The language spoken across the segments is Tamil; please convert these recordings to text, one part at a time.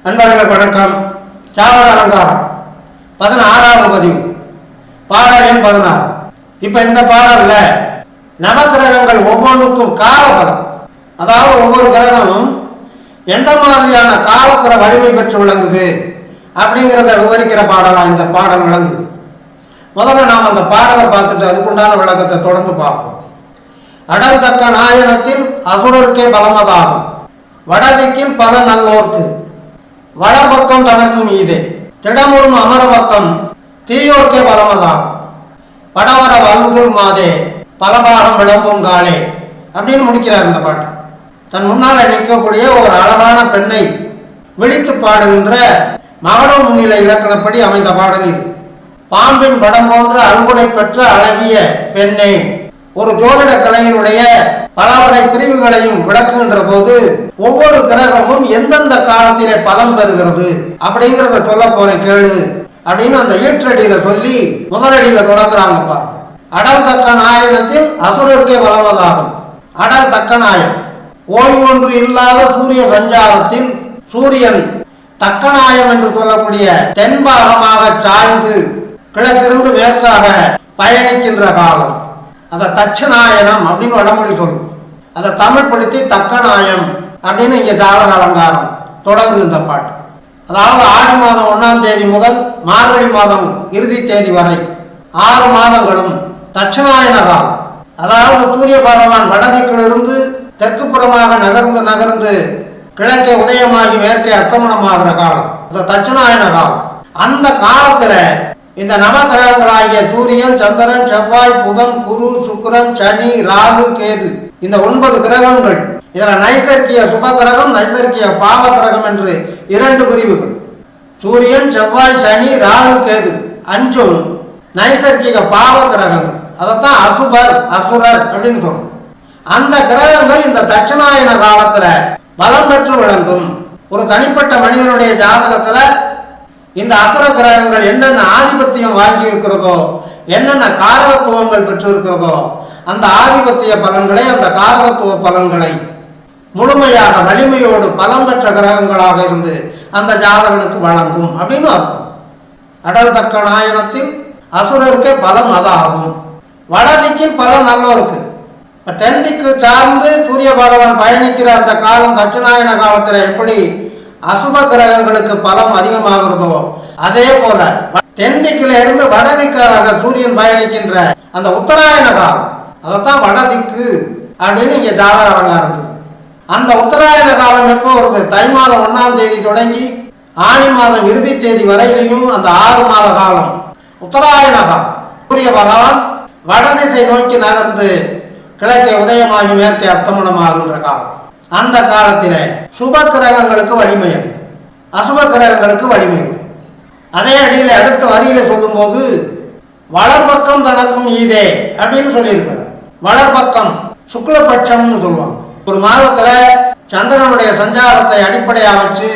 நண்பர்களுக்கு வணக்கம். ஜாதக அலங்காரம் 16வது பதிவு, பாடல் எண் 16. இப்போ இந்த பாடல்ல நவகிரகங்கள் ஒவ்வொன்றுக்கும் காலபலம், அதாவது ஒவ்வொரு கிரகமும் எந்த மாதிரியான காலத்தில் வலிமை பெற்று விளங்குது அப்படிங்கிறத விவரிக்கிற பாடலாம் இந்த பாடல் விளங்குது. முதல்ல நாம் அந்த பாடலை பார்த்துட்டு அதுக்குண்டான விளக்கத்தை தொடர்ந்து பார்ப்போம். அடல் தக்க நாயனத்தில் அசுரருக்கே பலமதாகும், வடதிக்கில் பல நல்லோர்க்கு வளர்பக்கம் தனக்கும் ஈதே, திடமுறும் அமரபக்கம் தீயோர்க்கே பலமதாகும், படவர வல்குல் மாதே பலபாகம் விளம்பும் காலே அப்படின்னு முடிக்கிறார் இந்த பாட்டை. தன் முன்னால் நிற்கக்கூடிய ஒரு அழகான பெண்ணை விழித்து பாடுகின்ற மகட முன்னிலை இலக்கணப்படி அமைந்த பாடல் இது. பாம்பின் படம் போன்ற அல்குலை பெற்ற அழகிய பெண்ணே, ஒரு ஜோதிட கலையினுடைய பல வகை பிரிவுகளையும் விளக்குகின்ற போது ஒவ்வொரு கிரகமும் எந்தெந்த காலத்திலே பலம் பெறுகிறது அப்படிங்கிறத சொல்ல போறேன் கேளு அப்படின்னு அந்த ஈற்றடியில சொல்லி முதலடியில தொடங்குறாங்கப்பா. அடல் தக்க நாயனத்தில் அசுரருக்கே பலவதாகும். அடல் தக்க நாயம் ஓய்வு ஒன்று இல்லாத சூரிய சஞ்சாரத்தில் சூரியன் தக்கநாயம் என்று சொல்லக்கூடிய தென்பாகமாக சாய்ந்து கிழக்கிருந்து மேற்காக பயணிக்கின்ற காலம், அதை தட்சநாயனம் அப்படின்னு வடமொழி சொல்லும். அதை தமிழ் படுத்தி தக்கநாயம் அப்படின்னு இங்கே ஜாதக அலங்காரம் தொடங்குது இந்த பாட்டு. அதாவது ஆடி மாதம் 1ஆம் தேதி முதல் மார்கழி மாதம் இறுதி தேதி வரை 6 மாதங்களும் தட்சநாயன காலம். அதாவது சூரிய பகவான் வடதிக்கிலிருந்து தெற்கு புறமாக நகர்ந்து கிழக்கே உதயமாகி மேற்கே அஸ்தமனமாகிற காலம், அது தட்சநாயன காலம். அந்த காலத்துல இந்த நவகிரகங்களாகிய சூரியன், சந்திரன், செவ்வாய், புதன், குரு, சுக்கிரன், சனி, ராகு, கேது, இந்த 9 கிரகங்கள், இதுல நைசர்கிய சுப கிரகம், நைசர்கிய பாவ கிரகம் என்று 2 பிரிவுகள். சூரியன், செவ்வாய், சனி, ராகு, கேது 5 நைசர்கிக பாவ கிரகங்கள். அதைத்தான் அசுபர் அசுரர் அப்படின்னு சொல்றோம். அந்த கிரகங்கள் இந்த தட்சநாயன காலத்துல பலம் பெற்று விளங்கும். ஒரு தனிப்பட்ட மனிதனுடைய ஜாதகத்துல இந்த அசுர கிரகங்கள் என்னென்ன ஆதிபத்தியம் வாங்கி இருக்கிறதோ, என்னென்ன காரகத்துவங்கள் பெற்று இருக்கிறதோ, அந்த ஆதிபத்திய பலன்களை, அந்த காரகத்துவ பலன்களை முழுமையாக வலிமையோடு பலம் பெற்ற கிரகங்களாக இருந்து அந்த ஜாதகனுக்கு வழங்கும் அப்படின்னு அர்த்தம். அடல் தக்க நாயனத்தில் அசுரருக்கு பலம் அதாகும், வடதிக்கில் பலம் நல்லோருக்கு. தென்திக்கு சார்ந்து சூரிய பகவான் பயணிக்கிற அந்த காலம் தட்சிணாயன காலத்தில் எப்படி அசுப கிரகங்களுக்கு பலம் அதிகமாகிறதோ, அதே போல தென்திக்கில இருந்து வடதிக்காக சூரியன் பயணிக்கின்ற அந்த உத்தராயண காலம், அதைத்தான் வடதிக்கு அப்படின்னு இங்க ஜாதக அலங்காரம். அந்த உத்தராயண காலம் எப்போ வருது? தை மாதம் 1ஆம் தேதி தொடங்கி ஆணி மாதம் இறுதி தேதி வரையிலையும் அந்த 6 மாத காலம் உத்தராயண காலம். சூரிய பகவான் வடதிசை நோக்கி நகர்ந்து கிழக்கே உதயமாகி மேற்கே அஸ்தமனமாகின்ற காலம். அந்த காலத்திலே சுப கிரகங்களுக்கு வலிமை அது, அசுப கிரகங்களுக்கு வலிமை. அதே அடியில் அடுத்த வரியில சொல்லும் போது வளர்பக்கம் தனக்கும் ஈதே அப்படின்னு சொல்லியிருக்கிறார். வளர்பக்கம் சுக்லபட்சம்னு சொல்லுவாங்க. ஒரு மாதத்துல சந்திரனுடைய சஞ்சாரத்தை அடிப்படையாக வச்சு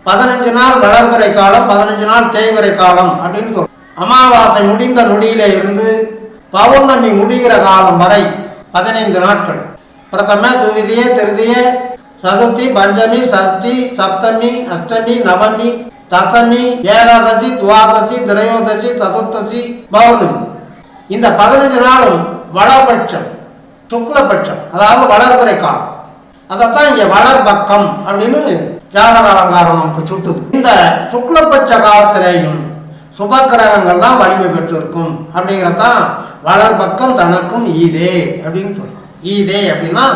15 நாள் வளர்பிறை காலம், 15 நாள் தேய்விரை காலம் அப்படின்னு சொல்லுவோம். அமாவாசை முடிந்த நொடியிலே இருந்து பௌர்ணமி முடிகிற காலம் வரை 15 நாட்கள். பிரதம, துவிதிய, திருதிய, சதுர்த்தி, பஞ்சமி, சஷ்டி, சப்தமி, அஷ்டமி, நவமி, தசமி, ஏகாதசி, துவாதசி, திரையோதசி, சதுர்த்தசி, பௌர்ணமி. இந்த 15 நாளும் வளபட்சம், சுக்லபட்சம், அதாவது வளர்பிறை காலம். அதைத்தான் இங்க வளர்பக்கம் அப்படின்னு ஜாதக அலங்காரம் நமக்கு சுட்டுது. இந்த சுக்லபட்ச காலத்திலேயும் சுபக்கிரகங்கள் தான் வலிமை பெற்று இருக்கும் அப்படிங்கிறதான் வளர்பக்கம் தனக்கும் ஈதே அப்படின்னு சொல்றோம். ஈதே அப்படின்னா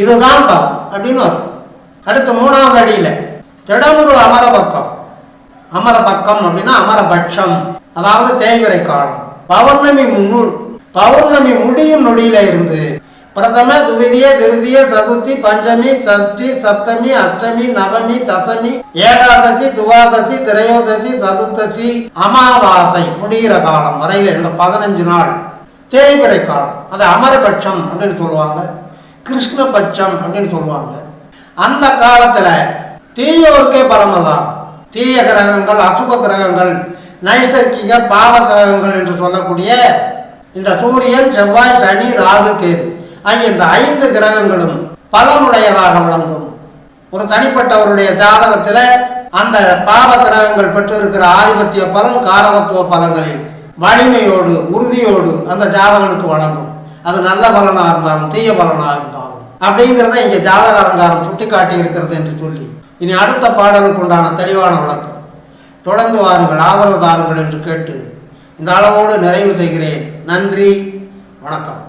இதுதான் பலம் அப்படின்னு வரும். அடுத்து 3ஆவது அடியில திடமுறு அமரபக்கம். அமரபக்கம் அப்படின்னா அமரபட்சம், அதாவது தேய்விரை காலம். பௌர்ணமி முடியும் நொடியில இருந்து பிரதம, துவிதிய, திருதிய, சதுர்த்தி, பஞ்சமி, சஷ்டி, சப்தமி, அஷ்டமி, நவமி, தசமி, ஏகாதசி, துவாதசி, திரையோதசி, சதுர்த்தசி, அமாவாசை முடிகிற காலம் வரையில இந்த 15 நாள் தேய்பிறை காலம். அது அமரபட்சம் அப்படின்னு சொல்லுவாங்க, கிருஷ்ணபட்சம் அப்படின்னு சொல்லுவாங்க. அந்த காலத்துல தீயோருக்கே பலமதான். தீய கிரகங்கள், அசுப கிரகங்கள், நைசர்கிக பாவ கிரகங்கள் என்று சொல்லக்கூடிய இந்த சூரியன், செவ்வாய், சனி, ராகு, கேது ஆகிய இந்த 5 கிரகங்களும் பலமுடையதாக விளங்கும். ஒரு தனிப்பட்டவருடைய ஜாதகத்தில் அந்த பாவ கிரகங்கள் பெற்றிருக்கிற ஆதிபத்திய பலன் காரகத்துவ பலன்களில் வலிமையோடு உறுதியோடு அந்த ஜாதகனுக்கு வழங்கும். அது நல்ல பலனாக இருந்தாலும் தீய பலனாக இருந்தாலும் அப்படிங்கிறத இங்கே ஜாதக அலங்காரம் சுட்டி காட்டி இருக்கிறது என்று சொல்லி இனி அடுத்த பாடலுக்கு உண்டான தெளிவான விளக்கம் தொடர்ந்து வாருங்கள், ஆதரவு தாருங்கள் என்று கேட்டு இந்த அளவோடு நிறைவு செய்கிறேன். நன்றி, வணக்கம்.